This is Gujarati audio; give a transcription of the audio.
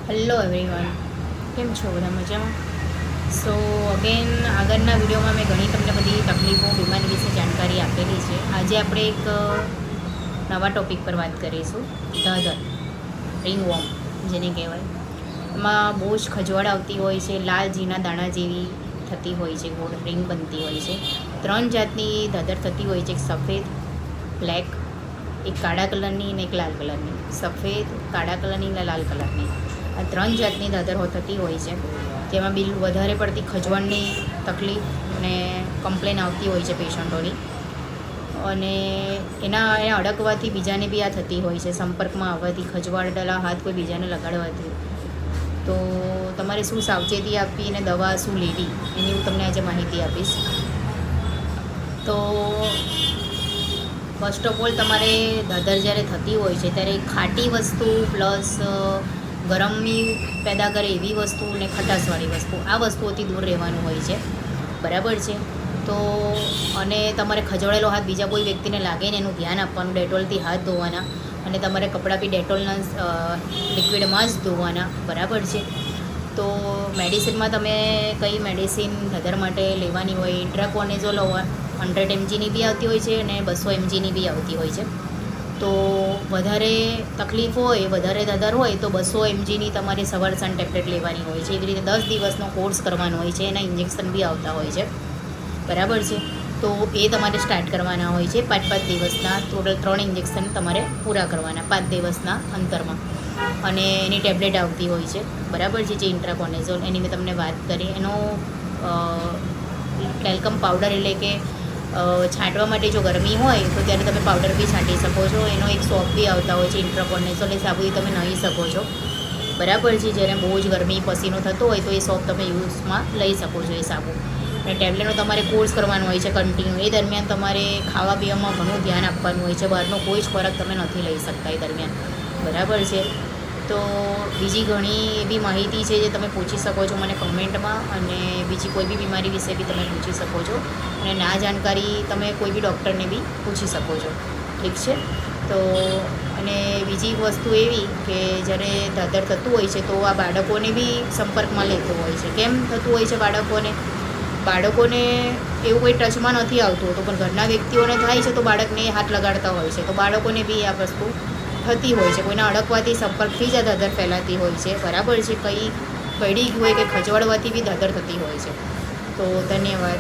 હેલો એવરીવન, કેમ છો? બધા મજામાં? સો અગેન આગળના વિડીયોમાં મેં ઘણી તમને બધી તકલીફો બીમારી વિશે જાણકારી આપેલી છે. આજે આપણે એક નવા ટૉપિક પર વાત કરીશું. ધધર, રિંગવોર્મ જેને કહેવાય. એમાં બહુ જ ખજવાળ આવતી હોય છે, લાલ ઝીણા દાણા જેવી થતી હોય છે, ગોળ રિંગ બનતી હોય છે. 3 જાતની ધધર થતી હોય છે, એક સફેદ, બ્લેક, એક કાળા કલરની અને એક લાલ કલરની. સફેદ, કાળા કલરની અને લાલ કલરની, આ 3 જાતની ધધર થતી હોય છે. જેમાં બિલ વધારે પડતી ખજવાળની તકલીફ અને કમ્પ્લેન આવતી હોય છે પેશન્ટોની. અને એના અડકવાથી બીજાને બી આ થતી હોય છે, સંપર્કમાં આવવાથી, ખજવાળેલા હાથ કોઈ બીજાને લગાડવાથી. તો તમારે શું સાવચેતી આપવી અને દવા શું લેવી એની હું તમને આજે માહિતી આપીશ. તો ફર્સ્ટ ઓફ ઓલ તમારે ધધર જ્યારે થતી હોય છે ત્યારે ખાટી વસ્તુ પ્લસ ગરમી પેદા કરે એવી વસ્તુ ને ખટાશવાળી વસ્તુ, આ વસ્તુઓથી દૂર રહેવાનું હોય છે. બરાબર છે? તો અને તમારે ખજવાળેલો હાથ બીજા કોઈ વ્યક્તિને લાગે ને એનું ધ્યાન આપવાનું. ડેટોલથી હાથ ધોવાના અને તમારે કપડાં બી ડેટોલના લિક્વિડમાં જ ધોવાના. બરાબર છે? તો મેડિસિનમાં તમે કઈ મેડિસિન ધધર માટે લેવાની હોય, ઇન્ટ્રાકોનેઝોલ 100 mgની બી આવતી હોય છે અને 200 mgની બી આવતી હોય છે. તો વધારે તકલીફ હોય, વધારે ધધર હોય તો 200 mgની તમારે સવાર સાંજ ટેબ્લેટ લેવાની હોય છે. એવી રીતે 10 દિવસનો કોર્સ કરવાનો હોય છે, એના ઇન્જેક્શન બી આવતા હોય છે. બરાબર છે? તો એ તમારે સ્ટાર્ટ કરવાના હોય છે. 5-5 દિવસના ટોટલ 3 ઇન્જેક્શન તમારે પૂરા કરવાના 5 દિવસના અંતરમાં. અને એની ટેબ્લેટ આવતી હોય છે. બરાબર છે? જે ઇન્ટ્રાકોનેઝોલ, એની મેં તમને વાત કરી. એનો ટેલ્કમ પાવડર એટલે કે છાંટવા માટે જો ગરમી હોય તો ત્યારે તમે પાવડર બી છાંટી શકો છો. એનો એક સોપ બી આવતા હોય છે ઇન્ટ્રાકોનેઝોલ, એ સાબુથી તમે નાહી શકો છો. બરાબર છે? જ્યારે બહુ જ ગરમી પસીનો થતો હોય તો એ સોપ તમે યુઝમાં લઈ શકો છો, એ સાબુ. અને ટેબ્લેટનો તમારે કોર્સ કરવાનો હોય છે કન્ટિન્યુ. એ દરમિયાન તમારે ખાવા પીવામાં ઘણું ધ્યાન આપવાનું હોય છે. બહારનો કોઈ જ ખોરાક તમે નથી લઈ શકતા એ દરમિયાન. બરાબર છે? તો બીજી ઘણી એવી માહિતી છે જે તમે પૂછી શકો છો મને કમેન્ટમાં, અને બીજી કોઈ બી બીમારી વિશે બી તમે પૂછી શકો છો. અને ના જાણકારી તમે કોઈ બી ડૉક્ટરને બી પૂછી શકો છો. ઠીક છે? તો અને બીજી વસ્તુ એવી કે જ્યારે ધધર થતું હોય છે તો આ બાળકોને બી સંપર્કમાં લેતું હોય છે. કેમ થતું હોય છે બાળકોને એવું કોઈ ટચમાં નથી આવતું તો પણ ઘરના વ્યક્તિઓને થાય છે તો બાળકને હાથ લગાડતા હોય છે. તો બાળકોને બી આ વસ્તુ થતી હોય છે. કોઈના અડકવાથી, સંપર્કથી જ આ ધધર ફેલાતી હોય છે. બરાબર છે? કંઈ પડી હોય કે ખજવાડવાથી બી ધધર થતી હોય છે. તો ધન્યવાદ.